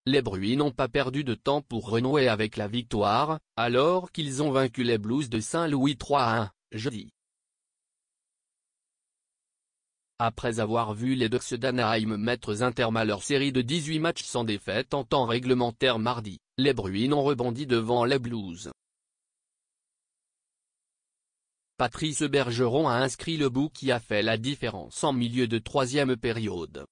les Bruins n'ont pas perdu de temps pour renouer avec la victoire, alors qu'ils ont vaincu les Blues de Saint-Louis 3-1, jeudi. Après avoir vu les Ducks d'Anaheim mettre un terme à leur série de 18 matchs sans défaite en temps réglementaire mardi, les Bruins ont rebondi devant les Blues. Patrice Bergeron a inscrit le but qui a fait la différence en milieu de troisième période.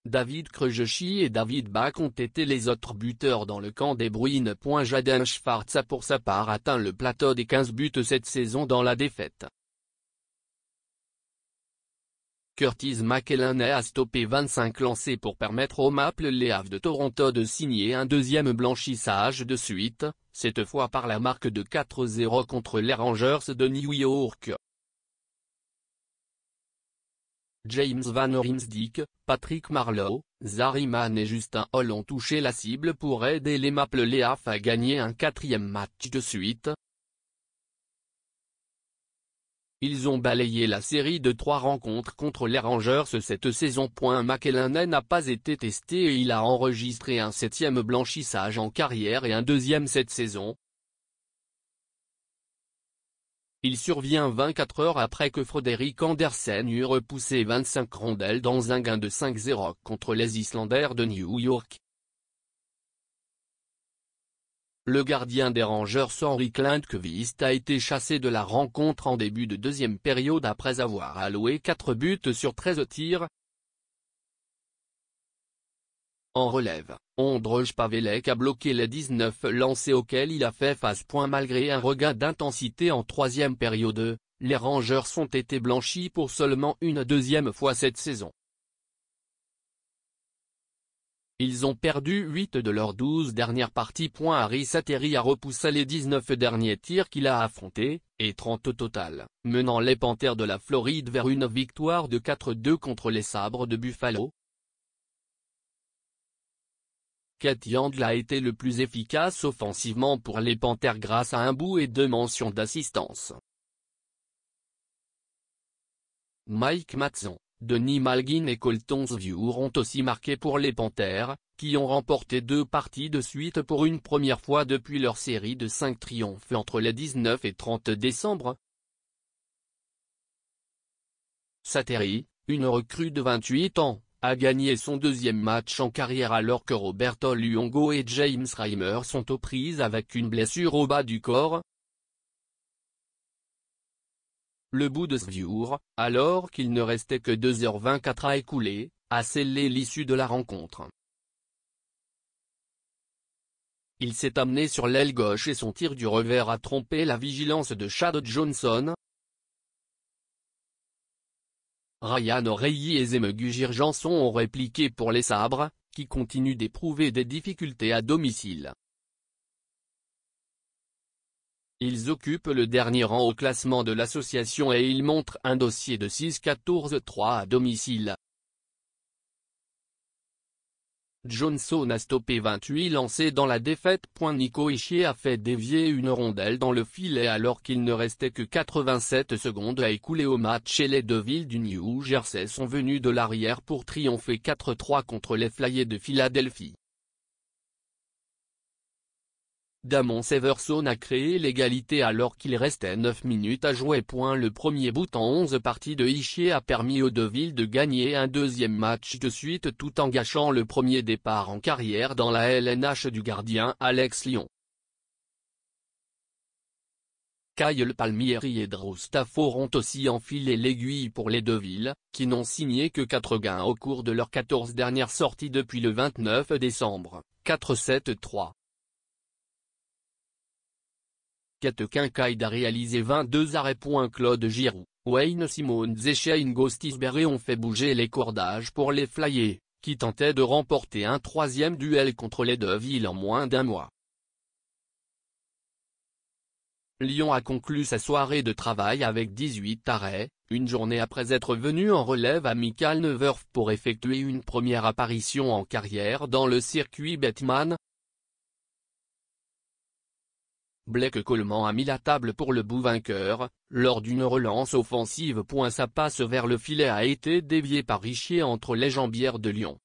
David Krejci et David Bach ont été les autres buteurs dans le camp des Bruins. Jaden Schwartz a pour sa part atteint le plateau des 15 buts cette saison dans la défaite. Curtis McElhinney a stoppé 25 lancers pour permettre aux Maple Leafs de Toronto de signer un deuxième blanchissage de suite, cette fois par la marque de 4-0 contre les Rangers de New York. James Van Riemsdyk, Patrick Marleau, Zary Mann et Justin Holl ont touché la cible pour aider les Maple Leafs à gagner un quatrième match de suite. Ils ont balayé la série de 3 rencontres contre les Rangers cette saison. McElhinney n'a pas été testé et il a enregistré un 7e blanchissage en carrière et un 2e cette saison. Il survient 24 heures après que Frederik Andersen eut repoussé 25 rondelles dans un gain de 5-0 contre les Islanders de New York. Le gardien des Rangers Henrik Lundqvist a été chassé de la rencontre en début de deuxième période après avoir alloué 4 buts sur 13 tirs. En relève, Ondrej Pavelec a bloqué les 19 lancers auxquels il a fait face. Malgré un regain d'intensité en troisième période, les Rangers ont été blanchis pour seulement une deuxième fois cette saison. Ils ont perdu 8 de leurs 12 dernières parties. Harris Atterri a repoussé les 19 derniers tirs qu'il a affrontés, et 30 au total, menant les Panthers de la Floride vers une victoire de 4-2 contre les Sabres de Buffalo. Kent Yandle a été le plus efficace offensivement pour les Panthers grâce à un but et 2 mentions d'assistance. Mike Matson, Denis Malgin et Colton Sviour ont aussi marqué pour les Panthers, qui ont remporté 2 parties de suite pour une première fois depuis leur série de 5 triomphes entre les 19 et 30 décembre. Sateri, une recrue de 28 ans, a gagné son 2e match en carrière alors que Roberto Luongo et James Reimer sont aux prises avec une blessure au bas du corps. Le but de Sviour, alors qu'il ne restait que 2h24 à écouler, a scellé l'issue de la rencontre. Il s'est amené sur l'aile gauche et son tir du revers a trompé la vigilance de Chad Johnson. Ryan O'Reilly et Zemgus Janson ont répliqué pour les Sabres, qui continuent d'éprouver des difficultés à domicile. Ils occupent le dernier rang au classement de l'association et ils montrent un dossier de 6-14-3 à domicile. Johnson a stoppé 28 lancers dans la défaite. Nico Hischier a fait dévier une rondelle dans le filet alors qu'il ne restait que 87 secondes à écouler au match et les Devils du New Jersey sont venus de l'arrière pour triompher 4-3 contre les Flyers de Philadelphie. Damon Severson a créé l'égalité alors qu'il restait 9 minutes à jouer. Le premier but en 11 parties de Hischier a permis aux Devils de gagner un 2e match de suite tout en gâchant le premier départ en carrière dans la LNH du gardien Alex Lyon. Kyle Palmieri et Drew Stafford ont aussi enfilé l'aiguille pour les Devils, qui n'ont signé que 4 gains au cours de leurs 14 dernières sorties depuis le 29 décembre, 4-7-3. Kate Kincaid a réalisé 22 arrêts. Claude Giroux, Wayne Simmonds et Shane Gostisbehere ont fait bouger les cordages pour les Flyers, qui tentaient de remporter un 3e duel contre les Devils en moins d'un mois. Lyon a conclu sa soirée de travail avec 18 arrêts, une journée après être venu en relève à Mikael Neuwerf pour effectuer une première apparition en carrière dans le circuit Bettman. Blake Coleman a mis la table pour le but vainqueur, lors d'une relance offensive. Sa passe vers le filet a été déviée par Hischier entre les jambières de Lyon.